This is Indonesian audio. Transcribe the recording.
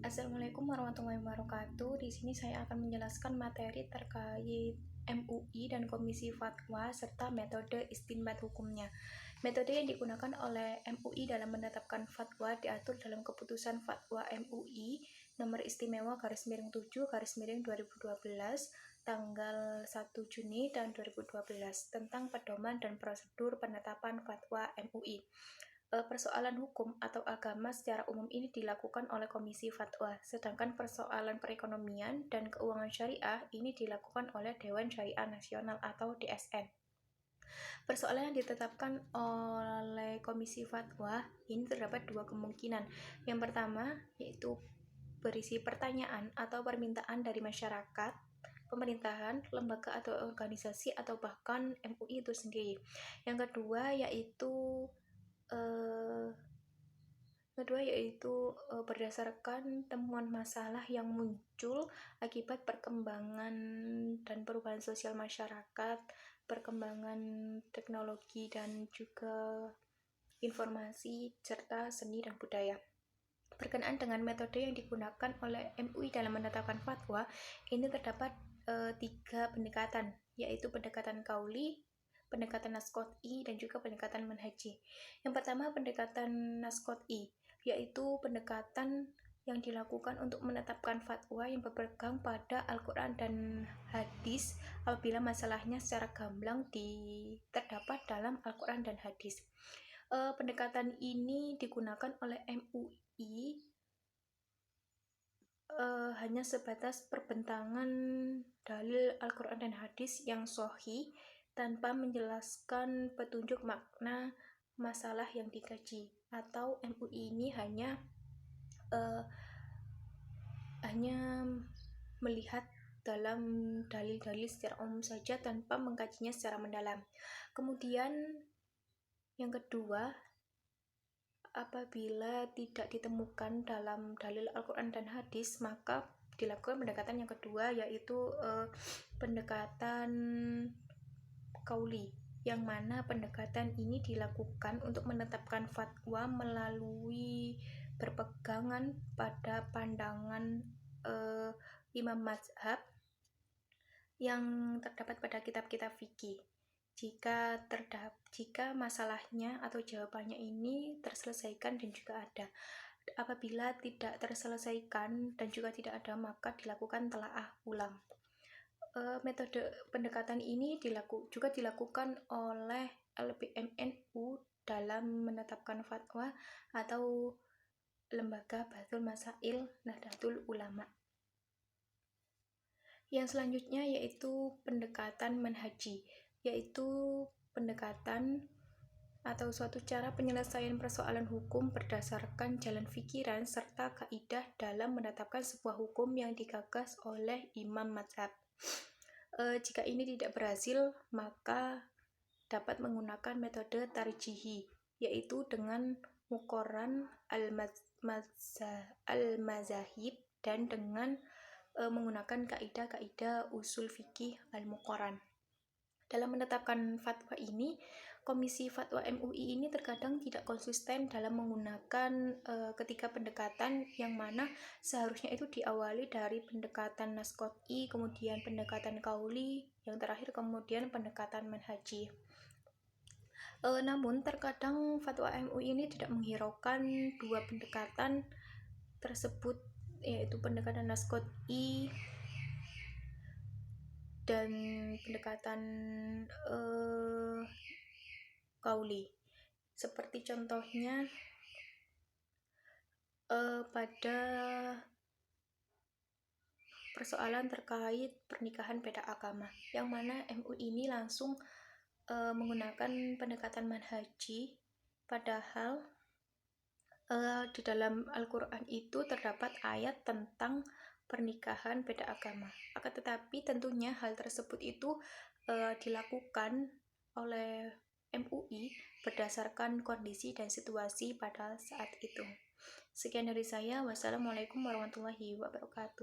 Assalamualaikum warahmatullahi wabarakatuh. Di sini saya akan menjelaskan materi terkait MUI dan Komisi Fatwa serta metode istinbat hukumnya. Metode yang digunakan oleh MUI dalam menetapkan fatwa diatur dalam Keputusan Fatwa MUI Nomor Istimewa /2012 tanggal 1 Juni tahun 2012 tentang pedoman dan prosedur penetapan fatwa MUI. Persoalan hukum atau agama secara umum ini dilakukan oleh Komisi Fatwa, sedangkan persoalan perekonomian dan keuangan syariah ini dilakukan oleh Dewan Syariah Nasional atau DSN. Persoalan yang ditetapkan oleh Komisi Fatwa ini terdapat dua kemungkinan. Yang pertama yaitu berisi pertanyaan atau permintaan dari masyarakat, pemerintahan, lembaga atau organisasi, atau bahkan MUI itu sendiri. Yang kedua yaitu berdasarkan temuan masalah yang muncul akibat perkembangan dan perubahan sosial masyarakat, perkembangan teknologi dan juga informasi serta seni dan budaya. Berkenaan dengan metode yang digunakan oleh MUI dalam menetapkan fatwa, ini terdapat 3 pendekatan, yaitu pendekatan kauli, pendekatan naskoti, dan juga pendekatan manhaji. Yang pertama, pendekatan naskoti, yaitu pendekatan yang dilakukan untuk menetapkan fatwa yang berpegang pada Al-Quran dan hadis apabila masalahnya secara gamblang terdapat dalam Al-Quran dan hadis. Pendekatan ini digunakan oleh MUI hanya sebatas perbentangan dalil Al-Quran dan hadis yang sahih tanpa menjelaskan petunjuk makna masalah yang dikaji, atau MUI ini hanya melihat dalam dalil-dalil secara umum saja tanpa mengkajinya secara mendalam. Kemudian yang kedua, apabila tidak ditemukan dalam dalil Al-Quran dan hadis, maka dilakukan pendekatan yang kedua, yaitu pendekatan kauli, yang mana pendekatan ini dilakukan untuk menetapkan fatwa melalui berpegangan pada pandangan imam mazhab yang terdapat pada kitab-kitab fikih. Jika masalahnya atau jawabannya ini terselesaikan dan juga ada. Apabila tidak terselesaikan dan juga tidak ada, maka dilakukan telaah ulang. Metode pendekatan ini juga dilakukan oleh LBMNU dalam menetapkan fatwa atau Lembaga Bahdul Masail Nahdlatul Ulama. Yang selanjutnya yaitu pendekatan manhaji, yaitu pendekatan atau suatu cara penyelesaian persoalan hukum berdasarkan jalan pikiran serta kaidah dalam menetapkan sebuah hukum yang digagas oleh imam mazhab. Jika ini tidak berhasil, maka dapat menggunakan metode tarjihi, yaitu dengan muqarran al-mazahib dan dengan menggunakan kaidah-kaidah usul fikih al-muqarran. Dalam menetapkan fatwa ini, Komisi Fatwa MUI ini terkadang tidak konsisten dalam menggunakan ketiga pendekatan, yang mana seharusnya itu diawali dari pendekatan naskoti, kemudian pendekatan kauli, yang terakhir kemudian pendekatan manhaji. Namun terkadang fatwa MUI ini tidak menghiraukan dua pendekatan tersebut, yaitu pendekatan naskoti dan pendekatan kauli. Seperti contohnya pada persoalan terkait pernikahan beda agama, yang mana MUI ini langsung menggunakan pendekatan manhaji, padahal di dalam Al-Quran itu terdapat ayat tentang pernikahan beda agama. Akan tetapi tentunya hal tersebut itu dilakukan oleh MUI berdasarkan kondisi dan situasi pada saat itu. Sekian dari saya. Wassalamualaikum warahmatullahi wabarakatuh.